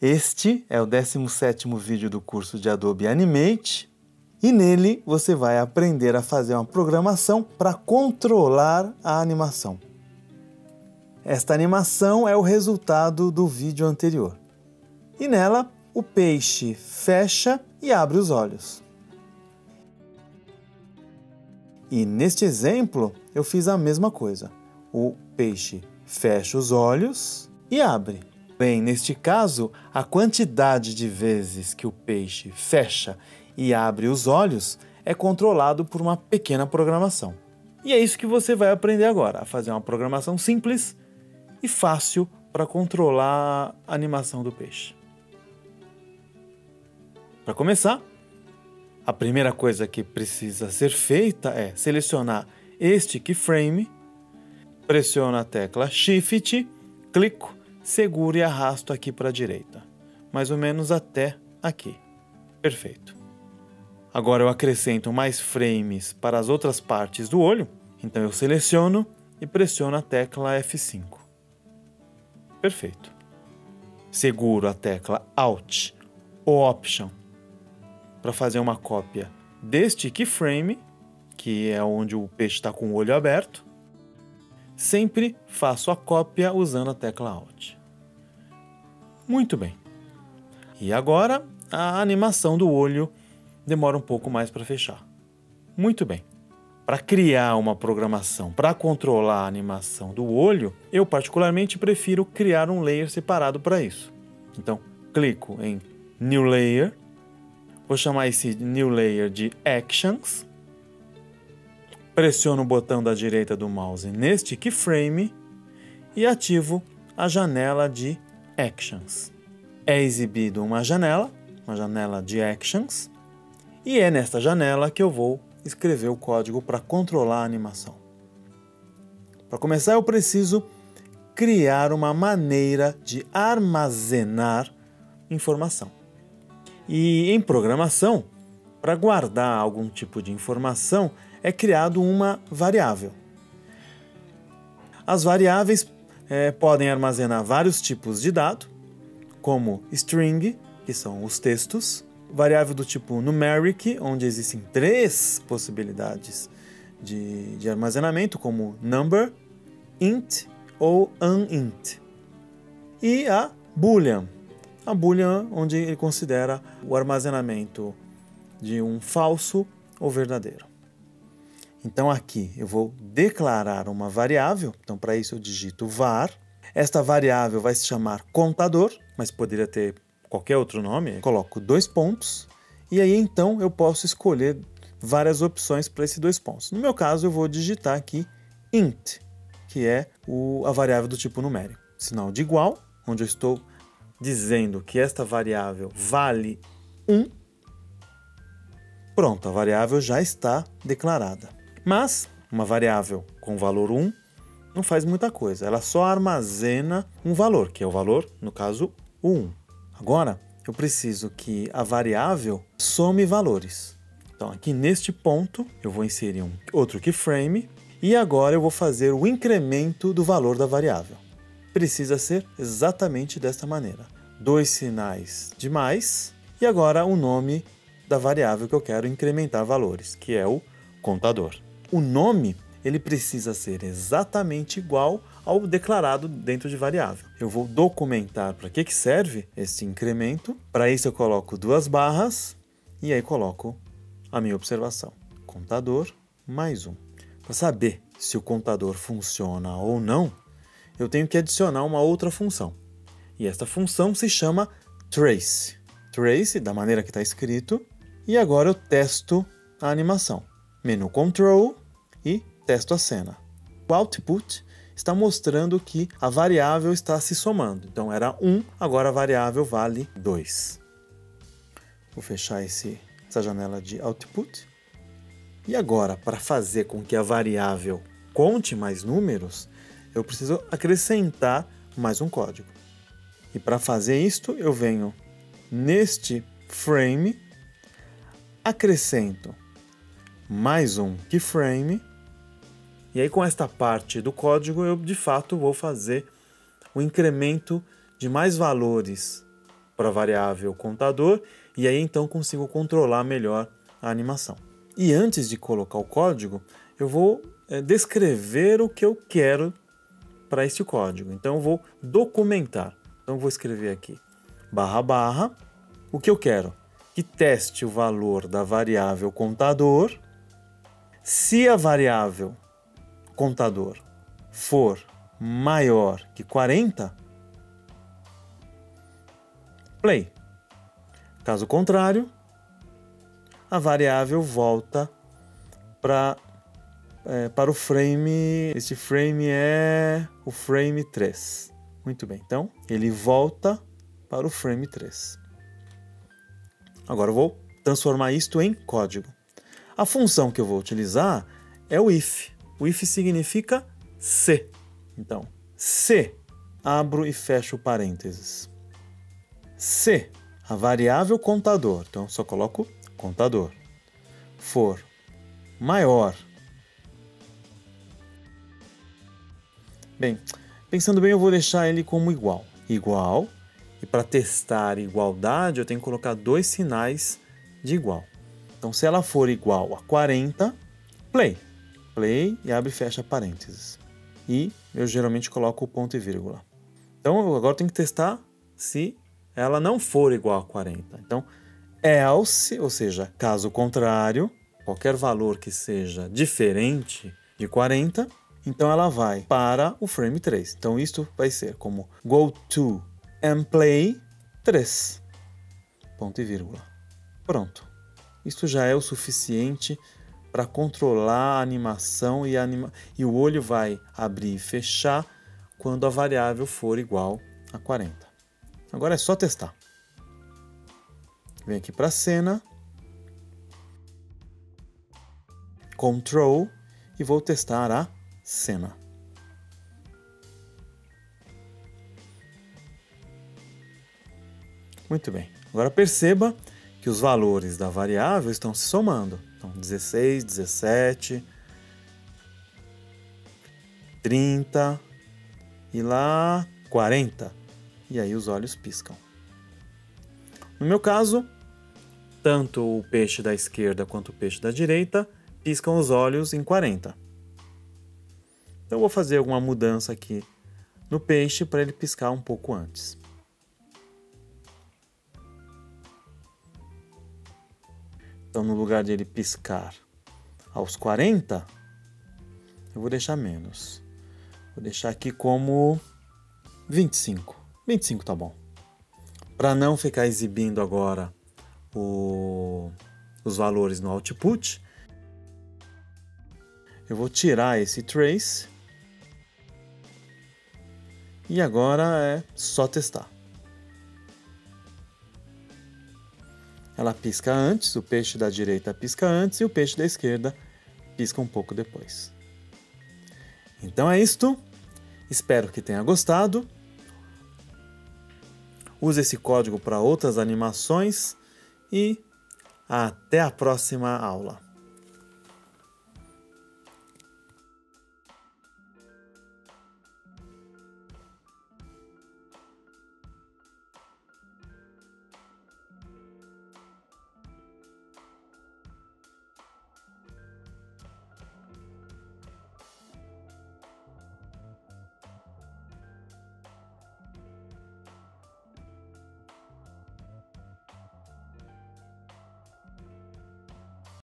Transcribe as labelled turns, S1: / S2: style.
S1: Este é o 17º vídeo do curso de Adobe Animate e nele você vai aprender a fazer uma programação para controlar a animação. Esta animação é o resultado do vídeo anterior. E nela, o peixe fecha e abre os olhos. E neste exemplo, eu fiz a mesma coisa. O peixe fecha os olhos e abre. Bem, neste caso, a quantidade de vezes que o peixe fecha e abre os olhos é controlado por uma pequena programação. E é isso que você vai aprender agora, a fazer uma programação simples e fácil para controlar a animação do peixe. Para começar, a primeira coisa que precisa ser feita é selecionar este keyframe, pressiono a tecla Shift, clico, seguro e arrasto aqui para a direita, mais ou menos até aqui. Perfeito. Agora eu acrescento mais frames para as outras partes do olho, então eu seleciono e pressiono a tecla F5. Perfeito. Seguro a tecla Alt ou Option para fazer uma cópia deste keyframe, que é onde o peixe está com o olho aberto. Sempre faço a cópia usando a tecla Alt. Muito bem. E agora a animação do olho demora um pouco mais para fechar. Muito bem. Para criar uma programação para controlar a animação do olho, eu particularmente prefiro criar um layer separado para isso. Então, clico em New Layer. Vou chamar esse New Layer de Actions. Pressiono o botão da direita do mouse neste keyframe e ativo a janela de Actions. É exibido uma janela de Actions, e é nesta janela que eu vou escrever o código para controlar a animação. Para começar, eu preciso criar uma maneira de armazenar informação. E em programação, para guardar algum tipo de informação, é criado uma variável. As variáveis podem armazenar vários tipos de dado, como string, que são os textos, variável do tipo numeric, onde existem 3 possibilidades de armazenamento, como number, int ou unint, e a boolean. A boolean, onde ele considera o armazenamento de um falso ou verdadeiro. Então aqui eu vou declarar uma variável, então para isso eu digito var. Esta variável vai se chamar contador, mas poderia ter qualquer outro nome. Coloco 2 pontos e aí então eu posso escolher várias opções para esses 2 pontos. No meu caso eu vou digitar aqui int, que é a variável do tipo numérico. Sinal de igual, onde eu estou dizendo que esta variável vale 1. Pronto, a variável já está declarada. Mas uma variável com valor 1 não faz muita coisa, ela só armazena um valor, que é o valor, no caso, o 1. Agora, eu preciso que a variável some valores. Então, aqui neste ponto, eu vou inserir outro keyframe e agora eu vou fazer o incremento do valor da variável. Precisa ser exatamente desta maneira. 2 sinais de mais e agora o nome da variável que eu quero incrementar valores, que é o contador. O nome ele precisa ser exatamente igual ao declarado dentro de variável. Eu vou documentar para que serve esse incremento. Para isso eu coloco 2 barras e aí coloco a minha observação. Contador mais 1. Para saber se o contador funciona ou não, eu tenho que adicionar uma outra função. E esta função se chama trace. Trace, da maneira que está escrito. E agora eu testo a animação. Menu Control e testo a cena. O output está mostrando que a variável está se somando. Então era 1, agora a variável vale 2. Vou fechar essa janela de output. E agora, para fazer com que a variável conte mais números, eu preciso acrescentar mais um código. E para fazer isto, eu venho neste frame, acrescento mais um keyframe, e aí com esta parte do código eu de fato vou fazer o incremento de mais valores para a variável contador e aí então consigo controlar melhor a animação. E antes de colocar o código, eu vou descrever o que eu quero para este código. Então eu vou documentar. Então eu vou escrever aqui // o que eu quero? Que teste o valor da variável contador. Se a variável contador for maior que 40, play. Caso contrário, a variável volta para o frame. Este frame é o frame 3. Muito bem, então ele volta para o frame 3. Agora eu vou transformar isto em código. A função que eu vou utilizar é o if. O if significa se. Então, se, abro e fecho parênteses. Se a variável contador, então só coloco contador, for maior. Bem, pensando bem, eu vou deixar ele como igual. Igual, e para testar igualdade, eu tenho que colocar dois sinais de igual. Então, se ela for igual a 40, play. Play e abre e fecha parênteses. E eu geralmente coloco o ponto e vírgula. Então, eu agora tenho que testar se ela não for igual a 40. Então, else, ou seja, caso contrário, qualquer valor que seja diferente de 40, então ela vai para o frame 3. Então, isto vai ser como go to and play 3. Ponto e vírgula. Pronto. Isto já é o suficiente para controlar a animação e o olho vai abrir e fechar quando a variável for igual a 40. Agora é só testar. Vem aqui para a cena, Control, e vou testar a cena. Muito bem. Agora perceba que os valores da variável estão se somando. Então, 16, 17, 30 e lá 40. E aí os olhos piscam. No meu caso, tanto o peixe da esquerda quanto o peixe da direita piscam os olhos em 40. Então eu vou fazer alguma mudança aqui no peixe para ele piscar um pouco antes. Então, no lugar de ele piscar aos 40, eu vou deixar menos. Vou deixar aqui como 25. 25 tá bom. Para não ficar exibindo agora os valores no output, eu vou tirar esse trace. E agora é só testar. Ela pisca antes, o peixe da direita pisca antes e o peixe da esquerda pisca um pouco depois. Então é isto. Espero que tenha gostado. Use esse código para outras animações e até a próxima aula.